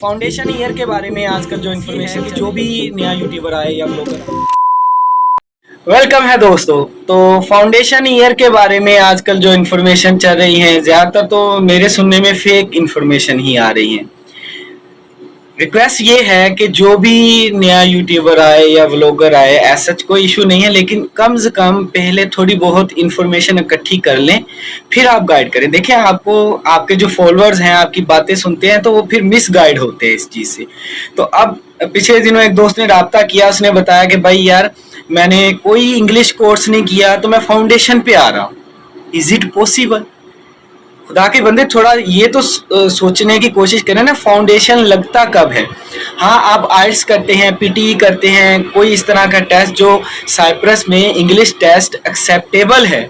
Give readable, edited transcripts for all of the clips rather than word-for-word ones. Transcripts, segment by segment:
Foundation year के बारे में आजकल जो इन्फॉर्मेशन की जो भी नया यूट्यूबर आए या ब्लॉगर वेलकम है दोस्तों। तो फाउंडेशन ईयर के बारे में आजकल जो इन्फॉर्मेशन चल रही है ज़्यादातर तो मेरे सुनने में फेक इन्फॉर्मेशन ही आ रही है। रिक्वेस्ट ये है कि जो भी नया यूट्यूबर आए या व्लॉगर आए ऐसा कोई इशू नहीं है, लेकिन कम से कम पहले थोड़ी बहुत इन्फॉर्मेशन इकट्ठी कर लें फिर आप गाइड करें। देखिए, आपको आपके जो फॉलोअर्स हैं आपकी बातें सुनते हैं तो वो फिर मिस गाइड होते हैं इस चीज़ से। तो अब पिछले दिनों एक दोस्त ने राब्ता किया, उसने बताया कि भाई यार मैंने कोई इंग्लिश कोर्स नहीं किया तो मैं फाउंडेशन पे आ रहा हूँ। Is it possible? खुदा के बंदे थोड़ा ये तो सोचने की कोशिश करें ना, फाउंडेशन लगता कब है। हाँ, आप आइल्स करते हैं, पीटी करते हैं, कोई इस तरह का टेस्ट जो साइप्रस में इंग्लिश टेस्ट एक्सेप्टेबल है।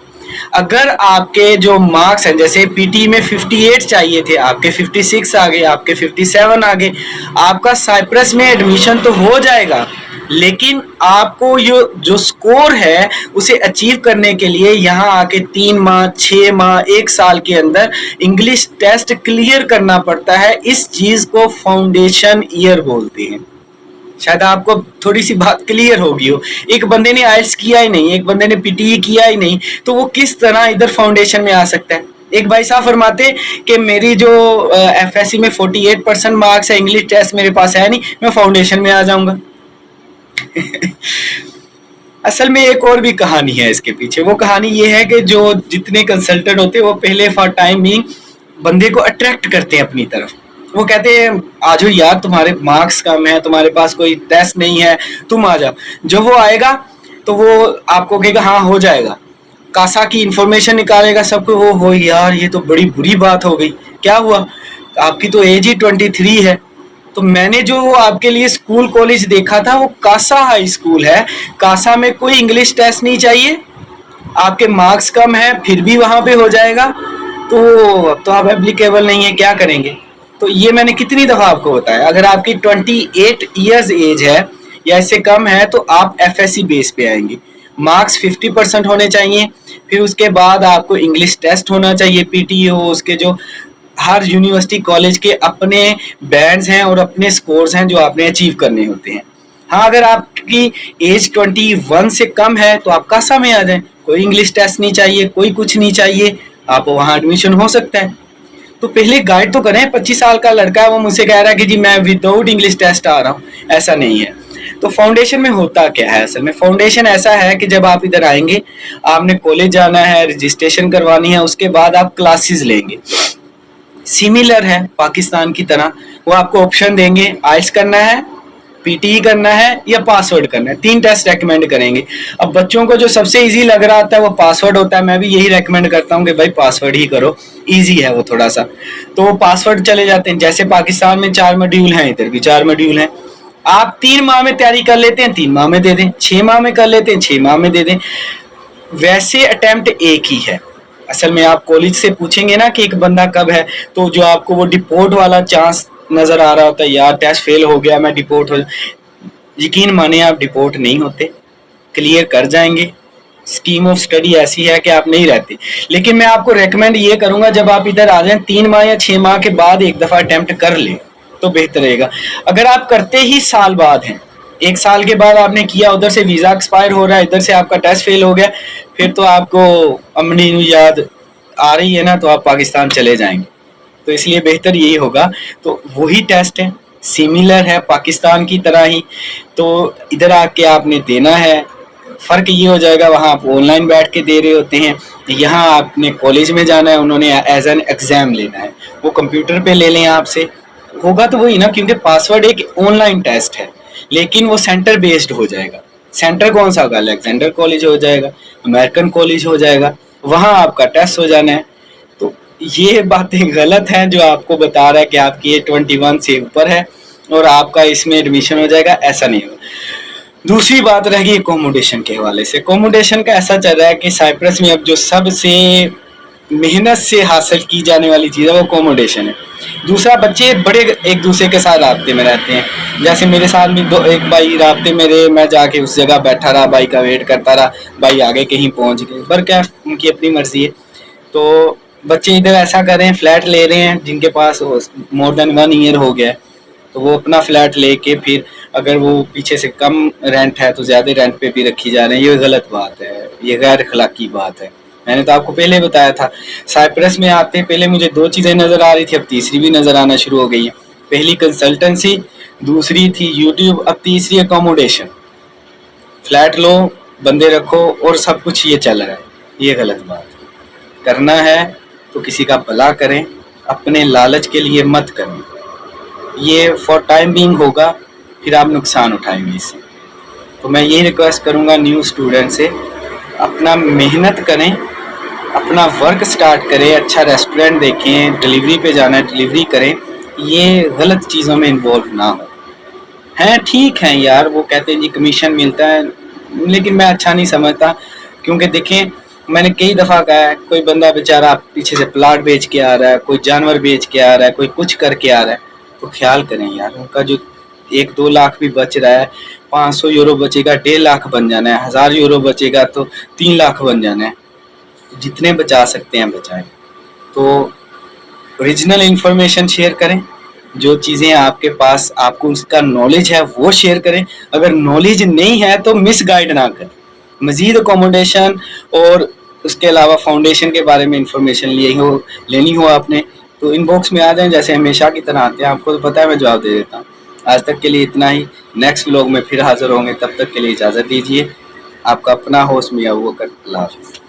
अगर आपके जो मार्क्स हैं, जैसे पीटी में 58 चाहिए थे, आपके 56 आ गए, आपके 57 आ गए, आपका साइप्रस में एडमिशन तो हो जाएगा, लेकिन आपको ये जो स्कोर है उसे अचीव करने के लिए यहाँ आके 3 माह, 6 माह, 1 साल के अंदर इंग्लिश टेस्ट क्लियर करना पड़ता है। इस चीज़ को फाउंडेशन ईयर बोलते हैं। शायद आपको थोड़ी सी बात क्लियर होगी हो। एक बंदे ने आइल्स किया ही नहीं, एक बंदे ने पीटी किया ही नहीं, तो वो किस तरह इधर फाउंडेशन में आ सकता है? एक भाई साहब फरमाते कि मेरी जो एफएससी में 48% मार्क्स है, इंग्लिश टेस्ट मेरे पास है नहीं, मैं फाउंडेशन में आ जाऊंगा। असल में एक और भी कहानी है इसके पीछे। वो कहानी ये है कि जो जितने कंसल्टेंट होते हैं वो पहले फॉर टाइम भी बंदे को अट्रैक्ट करते हैं अपनी तरफ। वो कहते हैं आ जाओ यार, तुम्हारे मार्क्स कम है, तुम्हारे पास कोई टेस्ट नहीं है, तुम आ जाओ। जब वो आएगा तो वो आपको कहेगा हाँ हो जाएगा, कासा की इंफॉर्मेशन निकालेगा सबको। वो हो यार ये तो बड़ी बुरी बात हो गई, क्या हुआ? आपकी तो एज ही 23 है। तो मैंने जो आपके लिए स्कूल कॉलेज देखा था वो कासा हाई स्कूल है, कासा में कोई इंग्लिश टेस्ट नहीं चाहिए, आपके मार्क्स कम है फिर भी वहाँ पे हो जाएगा, तो अब तो आप एप्लीकेबल नहीं है, क्या करेंगे? तो ये मैंने कितनी दफ़ा आपको बताया, अगर आपकी 28 ईयर्स एज है या इससे कम है तो आप एफएससी बेस पे आएंगे। मार्क्स 50% होने चाहिए, फिर उसके बाद आपको इंग्लिश टेस्ट होना चाहिए, पीटी हो, उसके जो हर यूनिवर्सिटी कॉलेज के अपने बैंड्स हैं और अपने स्कोर्स हैं जो आपने अचीव करने होते हैं। हाँ, अगर आपकी एज 21 से कम है तो आप कासा में आ जाएं, कोई इंग्लिश टेस्ट नहीं चाहिए, कोई कुछ नहीं चाहिए, आप वहाँ एडमिशन हो सकता है। तो पहले गाइड तो करें। 25 साल का लड़का है, वो मुझसे कह रहा है कि जी मैं विदाउट इंग्लिश टेस्ट आ रहा हूँ, ऐसा नहीं है। तो फाउंडेशन में होता क्या है? असल में फाउंडेशन ऐसा है कि जब आप इधर आएंगे, आपने कॉलेज जाना है, रजिस्ट्रेशन करवानी है, उसके बाद आप क्लासेस लेंगे। सिमिलर है पाकिस्तान की तरह, वो आपको ऑप्शन देंगे आइल्स करना है, पीटी करना है या पासवर्ड करना है, 3 टेस्ट रेकमेंड करेंगे। अब बच्चों को जो सबसे इजी लग रहा होता है वो पासवर्ड होता है, मैं भी यही रेकमेंड करता हूँ कि भाई पासवर्ड ही करो, इजी है वो थोड़ा सा। तो वो पासवर्ड चले जाते हैं। जैसे पाकिस्तान में 4 मॉड्यूल हैं, इधर भी 4 मॉड्यूल हैं। आप 3 माह में तैयारी कर लेते हैं, 3 माह में दे दें, 6 माह में कर लेते हैं, 6 माह में दे दें। वैसे अटेम्प्ट एक ही है। असल में आप कॉलेज से पूछेंगे ना कि एक बंदा कब है, तो जो आपको वो डिपोर्ट वाला चांस नज़र आ रहा होता है, यार टेस्ट फेल हो गया मैं डिपोर्ट हो, यकीन माने आप डिपोर्ट नहीं होते, क्लियर कर जाएंगे। स्कीम ऑफ स्टडी ऐसी है कि आप नहीं रहते। लेकिन मैं आपको रेकमेंड ये करूँगा जब आप इधर आ जाएं 3 माह या 6 माह के बाद एक दफ़ा अटेम्प्ट कर लें तो बेहतर रहेगा। अगर आप करते ही साल बाद हैं, 1 साल के बाद आपने किया, उधर से वीज़ा एक्सपायर हो रहा है, इधर से आपका टेस्ट फेल हो गया, फिर तो आपको अमनी याद आ रही है ना, तो आप पाकिस्तान चले जाएंगे। तो इसलिए बेहतर यही होगा। तो वही टेस्ट है, सिमिलर है पाकिस्तान की तरह ही, तो इधर आके आपने देना है। फ़र्क ये हो जाएगा, वहाँ आप ऑनलाइन बैठ के दे रहे होते हैं, यहाँ आपने कॉलेज में जाना है, उन्होंने एज एन एग्ज़ाम लेना है, वो कंप्यूटर पे ले लें आपसे, होगा तो वही ना, क्योंकि पासवर्ड एक ऑनलाइन टेस्ट है लेकिन वो सेंटर बेस्ड हो जाएगा। सेंटर कौन सा होगा? अलेक्जेंडर कॉलेज हो जाएगा, अमेरिकन कॉलेज हो जाएगा, वहाँ आपका टेस्ट हो जाना है। तो ये बातें गलत हैं जो आपको बता रहा है कि आपकी एज 21 से ऊपर है और आपका इसमें एडमिशन हो जाएगा, ऐसा नहीं होगा। दूसरी बात रहेगी एकोमोडेशन के हवाले से। एकोमोडेशन का ऐसा चल रहा है कि साइप्रस में अब जो सबसे मेहनत से हासिल की जाने वाली चीज़ है वो एकोमोडेशन है। दूसरा, बच्चे बड़े एक दूसरे के साथ राब्ते में रहते हैं। जैसे मेरे साथ भी एक भाई राब्ते में रहे, मैं जाके उस जगह बैठा रहा, भाई का वेट करता रहा, भाई आगे कहीं पहुंच गए, पर क्या उनकी अपनी मर्जी है। तो बच्चे इधर ऐसा कर रहे हैं, फ्लैट ले रहे हैं जिनके पास मोर देन 1 ईयर हो गया है, تو وہ اپنا فلیٹ لے کے پھر اگر وہ پیچھے سے کم رینٹ ہے تو زیادہ رینٹ پہ بھی رکھی جا رہے ہیں. یہ غلط بات ہے, یہ غیر اخلاقی بات ہے. میں نے تو آپ کو پہلے بتایا تھا. سائپرس میں آتے پہلے مجھے 2 چیزیں نظر آ رہی تھی, اب تیسری بھی نظر آنا شروع ہو گئی ہے. پہلی کنسلٹنسی, دوسری تھی یوٹیوب, اب تیسری اکوموڈیشن. فلیٹ لو, بندے رکھو اور سب کچھ یہ چل رہا ہے. یہ غلط بات ہے. کرنا ہے تو کسی کا بھلا کریں, اپنے لالچ کے لیے مت کریں. یہ فار ٹائم بینگ ہوگا, پھر آپ نقصان اٹھائیں گے اس سے. تو میں یہی ریکویسٹ کروں گا نیو اسٹوڈنٹ سے, اپنا محنت کریں, اپنا ورک سٹارٹ کریں, اچھا ریسٹورینٹ دیکھیں, ڈیلیوری پہ جانا ہے ڈیلیوری کریں. یہ غلط چیزوں میں انوالو نہ ہو. ہیں ٹھیک ہیں یار, وہ کہتے ہیں جی کمیشن ملتا ہے, لیکن میں اچھا نہیں سمجھتا. کیونکہ دیکھیں میں نے کئی دفعہ کہا ہے, کوئی بندہ بیچارہ پیچھے سے پلاٹ بیچ کے آ رہا ہے, کوئی جانور بیچ کے آ رہا ہے, کوئی کچھ کر کے آ رہا ہے, تو خیال کریں یار. ان کا جو 1-2 لاکھ بھی بچ رہا ہے, 500 یورو بچے گا 1.5 لاکھ بن جانا ہے, 1000 یورو بچے گا تو 3 لاکھ بن جانا ہے. جتنے بچا سکتے ہیں بچائیں. تو اوریجنل انفارمیشن شیئر کریں, جو چیزیں آپ کے پاس آپ کو اس کا نالج ہے وہ شیئر کریں. اگر نالج نہیں ہے تو مس گائیڈ نہ کریں. مزید اکوموڈیشن اور اس کے علاوہ فاؤنڈیشن کے بارے میں انفارمیشن لینی ہو آپ نے تو ان باکس میں آ جائیں, جیسے ہمیشہ کی طرح آتے ہیں. آپ کو تو پتہ ہے میں جواب دے دیتا ہوں. آج تک کے لیے اتنا ہی. نیکسٹ ولاگ میں پھر حاضر ہوں گے, تب تک کے لیے اجازت دیجیے. آپ کا اپنا ہوسٹ میاں ابوبکر. اللہ حافظ.